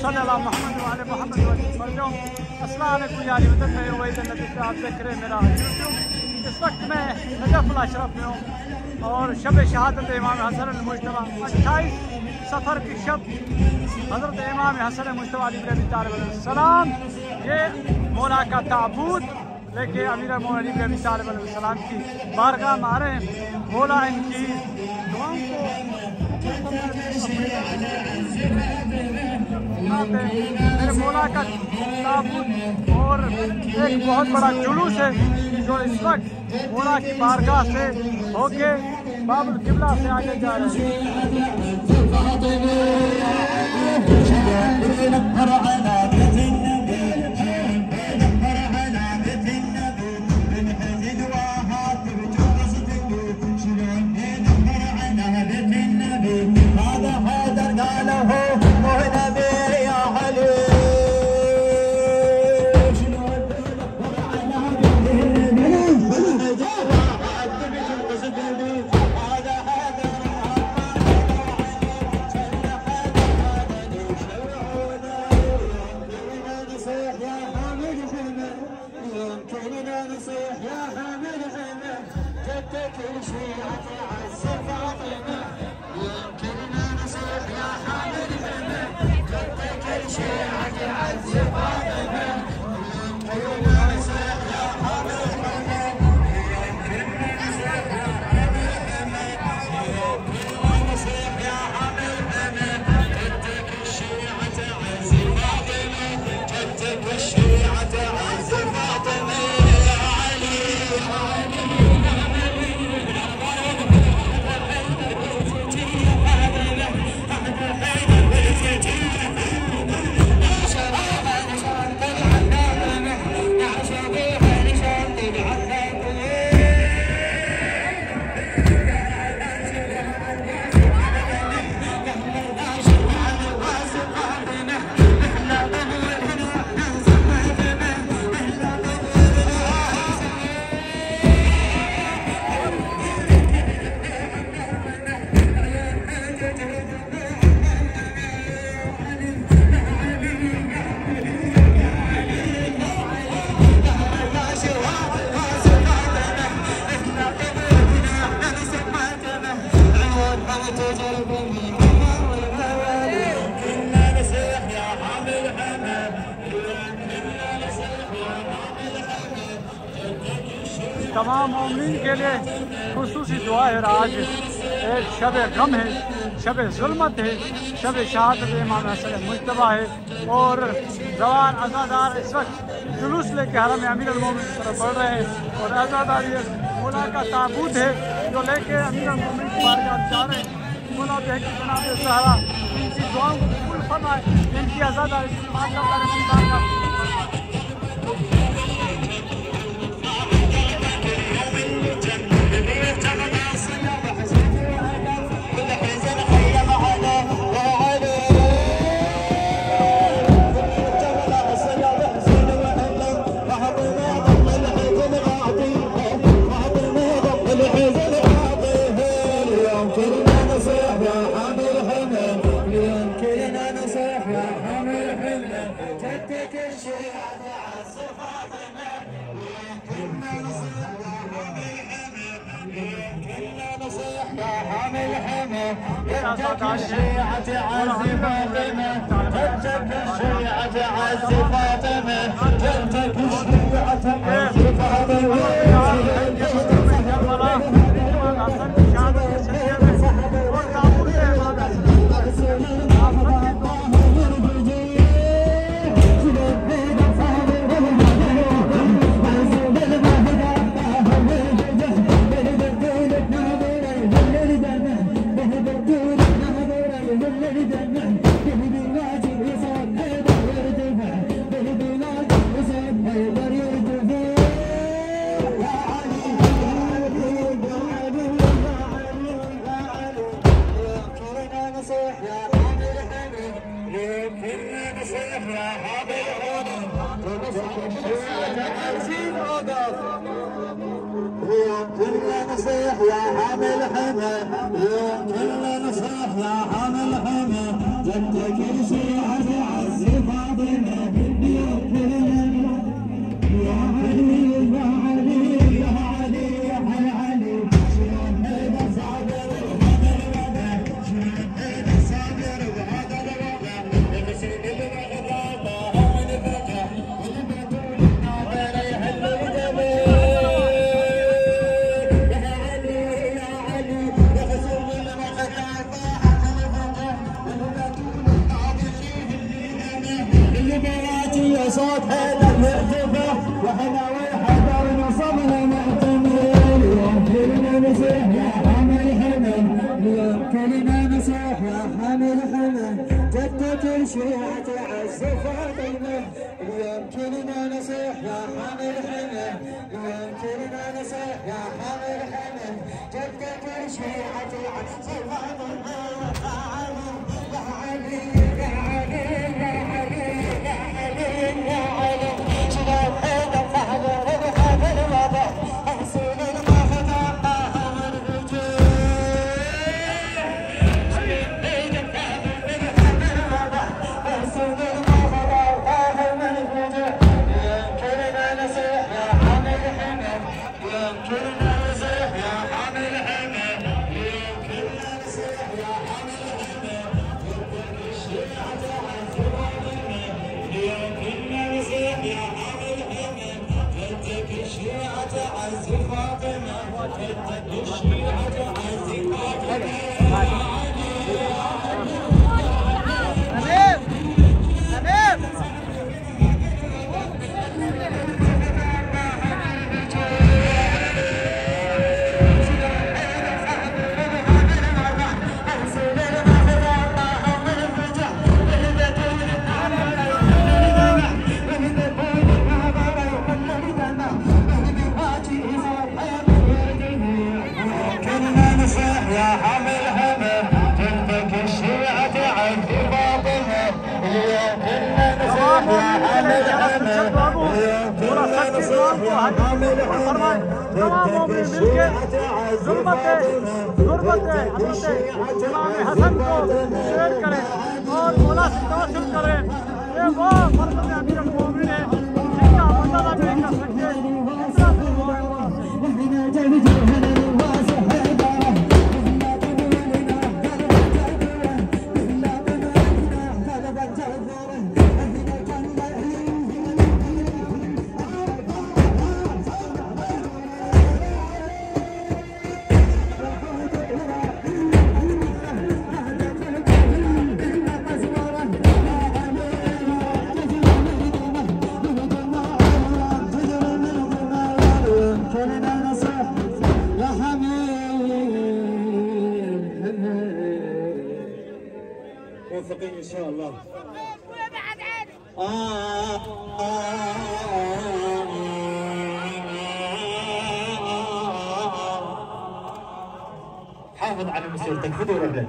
صل على محمد وعلى محمد وسلم। अस्सलाम वालेकुम यार वतन में उवैद नबी से आप देख रहे हैं मेरा यूट्यूब। इस वक्त मैं नजफ अल अशरफ में हूँ और शब शहादत इमाम हसन अल मुज्तबा 28 सफ़र की शब हज़रत इमाम हसन मुज्तबा अली अबी तालिब अलैहिस्सलाम ये मौला का ताबूत लेके अमीर मोहम्मद अली अबी तालिब अलैहिस्सलाम की बारगाह में आ रहे हैं। मौला इनकी दुआओं को मेरे मौला का ताबूत और एक बहुत बड़ा जुलूस है जो इस वक्त मौला की बारगाह से होके बाबुल किबला से आगे जा रहे हैं। तमाम मोमिन के लिए खुसूसी दुआ है। आज एक शब गम है, शब जुल्मत है, शब शहादत इमाम हसन मुज्तबा है और जवान आज़ादार इस वक्त जुलूस लेके हरम अमीर अल-मोमिन की तरफ बढ़ रहे हैं और आज़ादार ये मौला का ताबूत है जो लेके अमीर अल-मोमिन की बारगाह जा रहे हैं। मौला के जनाब सहारा इनकी दुआओं को कबूल फरमाए, इनकी आज़ादारी की बारगाह الشيعة عز فاطمة تتك الشيعة عز فاطمة تتك الشيعة عز فاطمة كلنا نصيح يا حامل حمى اليوم كلنا نصيح يا حامل حمى جدك الشيعة تعزي فاطمة اليوم كلنا يا علي يا علي يا علي يا علي شلون هيدا صابر وهذا الوضع شلون هيدا صابر وهذا الوضع نسيب الغضب هم الفجع والبطول الناظر يهل الجبل صوت حيدر مرتفع واحنا والحذر نصبنا معتمين اليوم كلنا نصيح يا حامل حمى اليوم كلنا نصيح يا حامل حمى جدة الشيعة تعز فاطمة اليوم كلنا نصيح يا حامل حمى اليوم كلنا نصيح يا حامل حمى جدة الشيعة تعز فاطمة يا علي يا علي يا علي يا علي شلون هيدا صابر وهذا الوضع حسين ما فتحها من الرجال شلون هيدا صابر وهذا الوضع حسين ما فتحها من الرجال اليوم كلنا نصيح يا حامل حمى اليوم كلنا نصيح يا حامل حمى اليوم كلنا نصيح يا حامل حمى جدك الشيعة تعز فاطمة اليوم كلنا نصيح يا حامل حمى جدك الشيعة تعز فاطمة جدك الشيعة تعز فاطمة يا حامل حمى جدك الشيعة تعز فاطمة اليوم كلنا نصيح يا حامل حمى اليوم كلنا نصيح يا حامل حمى جدك الشيعة تعز فاطمة جدك الشيعة تعز فاطمة शेयर करें और मोला से तवज्जो करें ये वो फर्ज में अमीर मोमिन है जिनका अंदाजा नहीं कर सकते इतना से दुआ है موفقين ان شاء الله. حافظ على مسيرتك خذوا رجلك.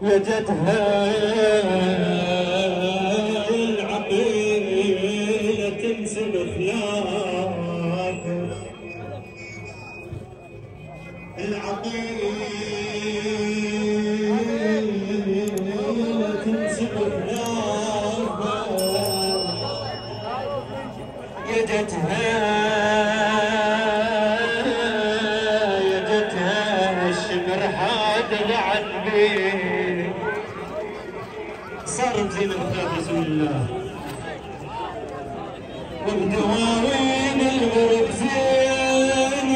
وجدها العقيلة تنزل خلاف العقيلة تنزل خلاف يجتها الشمر حاد لعنبي صار مزين بخلاف رسول الله وبدواوين الغرب زينة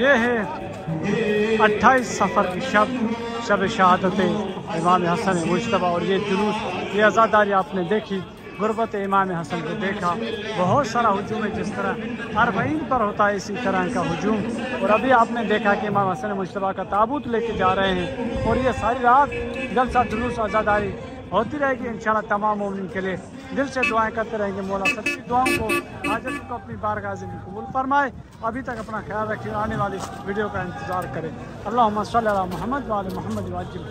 ये है 28 सफ़र की शब शब शहादत इमाम हसन मुजतबा और ये जुलूस, ये आज़ादारी आपने देखी, गुरबत इमाम हसन को देखा। बहुत सारा हुजूम है, जिस तरह अरबईन पर होता है इसी तरह का हुजूम। और अभी आपने देखा कि इमाम हसन मुजतबा का ताबूत लेके जा रहे हैं और ये सारी रात जलसा जुलूस आज़ादारी होती रहेगी इंशाअल्लाह। तमाम मोमिन के लिए दिल से दुआएं करते रहेंगे। मौला सच्ची दुआओं को हाजत को अपनी बारगाह में कबूल फरमाए। अभी तक अपना ख्याल रखिए, आने वाली वीडियो का इंतज़ार करें। अल्लाहुम्मा सल्ली अला मुहम्मद व आले मुहम्मद व अज्जिल